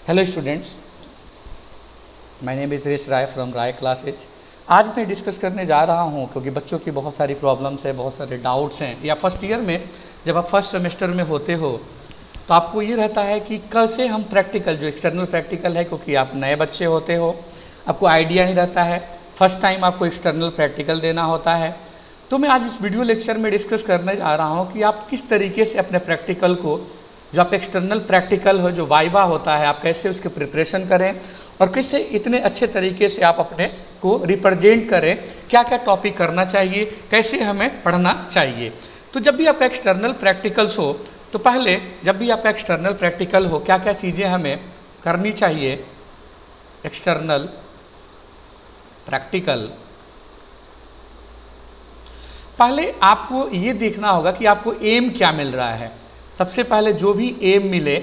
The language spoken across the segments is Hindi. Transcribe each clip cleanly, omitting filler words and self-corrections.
Hello students, my name is रेश राय फ्रॉम राय क्लासेज। आज मैं डिस्कस करने जा रहा हूं क्योंकि बच्चों की बहुत सारी प्रॉब्लम्स हैं, बहुत सारे डाउट्स हैं। या फर्स्ट ईयर में जब आप फर्स्ट सेमेस्टर में होते हो तो आपको ये रहता है कि कैसे हम प्रैक्टिकल, जो एक्सटर्नल प्रैक्टिकल है, क्योंकि आप नए बच्चे होते हो, आपको आइडिया नहीं रहता है, फर्स्ट टाइम आपको एक्सटर्नल प्रैक्टिकल देना होता है। तो मैं आज इस वीडियो लेक्चर में डिस्कस करने जा रहा हूँ कि आप किस तरीके से अपने प्रैक्टिकल को, जो आप एक्सटर्नल प्रैक्टिकल हो, जो वाइवा होता है, आप कैसे उसके प्रिपरेशन करें और कैसे इतने अच्छे तरीके से आप अपने को रिप्रेजेंट करें, क्या क्या टॉपिक करना चाहिए, कैसे हमें पढ़ना चाहिए। तो जब भी आपका एक्सटर्नल प्रैक्टिकल्स हो तो पहले जब भी आपका एक्सटर्नल प्रैक्टिकल हो क्या क्या चीज़ें हमें करनी चाहिए। एक्सटर्नल प्रैक्टिकल पहले आपको ये देखना होगा कि आपको एम क्या मिल रहा है। सबसे पहले जो भी एम मिले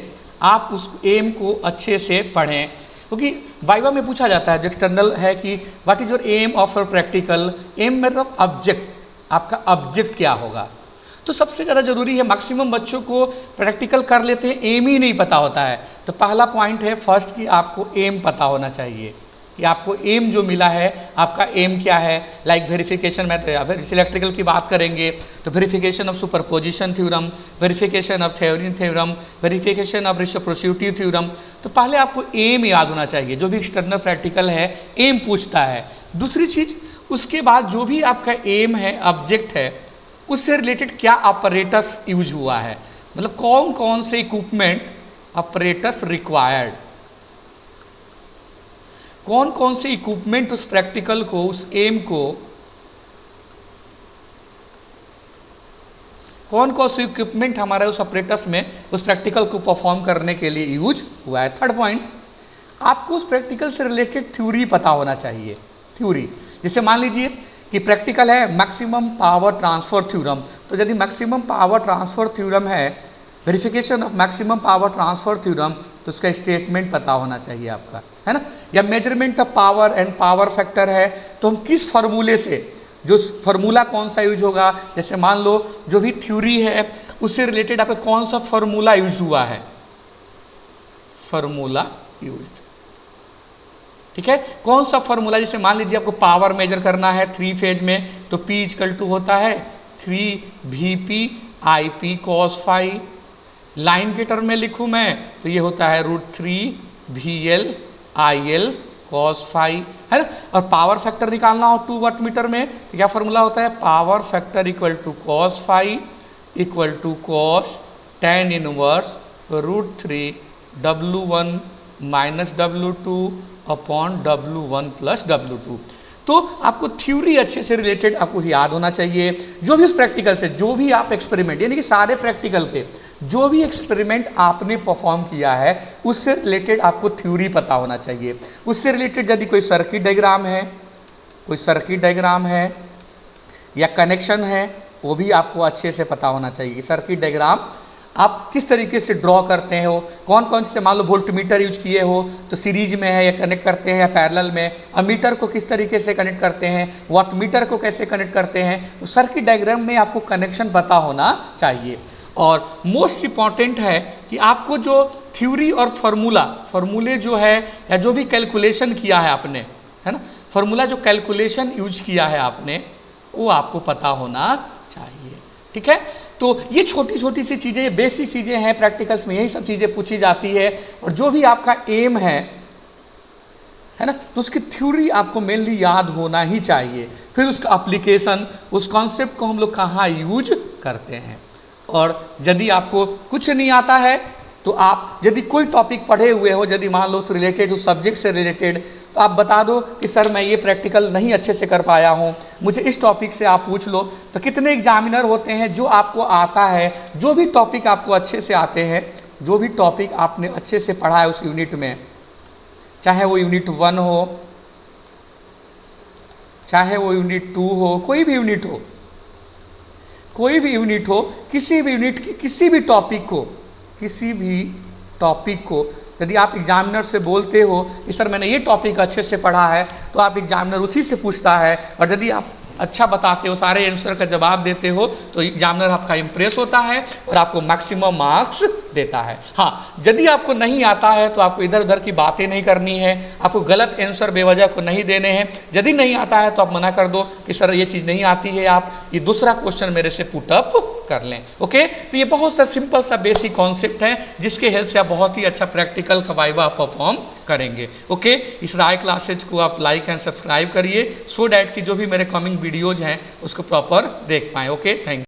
आप उस एम को अच्छे से पढ़ें, क्योंकि वाइवा में पूछा जाता है जो एक्सटर्नल है कि what is your aim of your practical. Aim मतलब ऑब्जेक्ट, आपका ऑब्जेक्ट क्या होगा। तो सबसे ज़्यादा जरूरी है, मैक्सिमम बच्चों को प्रैक्टिकल कर लेते हैं, एम ही नहीं पता होता है। तो पहला पॉइंट है फर्स्ट कि आपको एम पता होना चाहिए कि आपको एम जो मिला है आपका एम क्या है। लाइक वेरिफिकेशन में इलेक्ट्रिकल की बात करेंगे तो verification of superposition theorem, verification of Thevenin theorem, verification of reciprocity theorem. तो पहले आपको एम याद होना चाहिए। जो भी एक्सटर्नल प्रैक्टिकल है एम पूछता है। दूसरी चीज, उसके बाद जो भी आपका एम है, ऑब्जेक्ट है, उससे रिलेटेड क्या ऑपरेटस यूज हुआ है, मतलब कौन कौन से इक्विपमेंट ऑपरेटस रिक्वायर्ड, कौन कौन से इक्विपमेंट उस प्रैक्टिकल को, उस एम को, कौन कौन से इक्विपमेंट हमारे उस ऑपरेटर्स में उस प्रैक्टिकल को परफॉर्म करने के लिए यूज हुआ है। थर्ड पॉइंट, आपको उस प्रैक्टिकल से रिलेटेड थ्योरी पता होना चाहिए। थ्योरी जैसे मान लीजिए कि प्रैक्टिकल है मैक्सिमम पावर ट्रांसफर थ्योरम, तो यदि मैक्सिमम पावर ट्रांसफर थ्योरम है, verification of maximum power transfer theorem, तो उसका स्टेटमेंट पता होना चाहिए आपका, है ना। या measurement of power and power factor है तो हम किस फार्मूले से, जो फार्मूला कौन सा यूज होगा। जैसे मान लो जो भी थ्योरी है उससे रिलेटेड आपका कौन सा फार्मूला यूज हुआ है, फार्मूला यूज, ठीक है, कौन सा फार्मूला। जैसे मान लीजिए आपको पावर मेजर करना है 3 फेज में, तो P इक्वल टू होता है 3 VP cos फाई। लाइन के टर्म में लिखूं मैं तो ये होता है √3 VL IL cos फाई, है ना। और पावर फैक्टर निकालना हो 2 वाट मीटर में तो क्या फॉर्मूला होता है, power factor equal to cos phi equal to cos tan inverse √3 W1 minus W2 upon W1 plus W2। तो आपको थ्योरी अच्छे से रिलेटेड आपको याद होना चाहिए। जो भी उस प्रैक्टिकल से, जो भी आप एक्सपेरिमेंट, यानी कि सारे प्रैक्टिकल के जो भी एक्सपेरिमेंट आपने परफॉर्म किया है उससे रिलेटेड आपको थ्योरी पता होना चाहिए। उससे रिलेटेड यदि कोई सर्किट डायग्राम है, कोई सर्किट डायग्राम है या कनेक्शन है, वो भी आपको अच्छे से पता होना चाहिए। सर्किट डायग्राम आप किस तरीके से ड्रॉ करते हो, कौन कौन से, मान लो वोल्टमीटर यूज किए हो तो सीरीज में है या कनेक्ट करते हैं या पैरेलल में, अमीटर को किस तरीके से कनेक्ट करते हैं, वाटमीटर को कैसे कनेक्ट करते हैं। तो सर्किट डायग्राम में आपको कनेक्शन पता होना चाहिए। और मोस्ट इंपॉर्टेंट है कि आपको जो थ्योरी और फार्मूले जो है या जो भी कैलकुलेशन किया है आपने, है ना, फार्मूला जो कैलकुलेशन यूज किया है आपने, वो आपको पता होना चाहिए, ठीक है। तो ये छोटी छोटी सी चीजें, बेसिक चीजें हैं, प्रैक्टिकल्स में यही सब चीजें पूछी जाती है। और जो भी आपका एम है ना, तो उसकी थ्योरी आपको मेनली याद होना ही चाहिए। फिर उसका एप्लीकेशन, उस कॉन्सेप्ट को हम लोग कहाँ यूज करते हैं। और यदि आपको कुछ नहीं आता है तो आप यदि कोई टॉपिक पढ़े हुए हो, यदि मान लो उस रिलेटेड, उस सब्जेक्ट से रिलेटेड, तो आप बता दो कि सर मैं ये प्रैक्टिकल नहीं अच्छे से कर पाया हूँ, मुझे इस टॉपिक से आप पूछ लो। तो कितने एग्जामिनर होते हैं जो आपको आता है, जो भी टॉपिक आपको अच्छे से आते हैं, जो भी टॉपिक आपने अच्छे से पढ़ा है उस यूनिट में, चाहे वो यूनिट 1 हो, चाहे वो यूनिट 2 हो, कोई भी यूनिट हो, कोई भी यूनिट हो, किसी भी यूनिट की किसी भी टॉपिक को यदि आप एग्जामिनर से बोलते हो कि सर मैंने ये टॉपिक अच्छे से पढ़ा है, तो आप एग्जामिनर उसी से पूछता है। और यदि आप अच्छा बताते हो, सारे आंसर का जवाब देते हो, तो एग्जामिनर आपका इंप्रेस होता है और आपको मैक्सिमम मार्क्स देता है। हाँ, यदि आपको नहीं आता है तो आपको इधर उधर की बातें नहीं करनी है, आपको गलत आंसर बेवजह को नहीं देने हैं। यदि नहीं आता है तो आप मना कर दो कि सर ये चीज़ नहीं आती है, आप ये दूसरा क्वेश्चन मेरे से पुटअप कर लें। ओके, तो ये बहुत सा सिंपल सा बेसिक कॉन्सेप्ट है जिसके हेल्प से आप बहुत ही अच्छा प्रैक्टिकल का वाइवा परफॉर्म करेंगे। ओके, इस राय क्लासेज को आप लाइक एंड सब्सक्राइब करिए सो डैट कि जो भी मेरे कमिंग वीडियोज हैं उसको प्रॉपर देख पाएँ। Okay, thank you.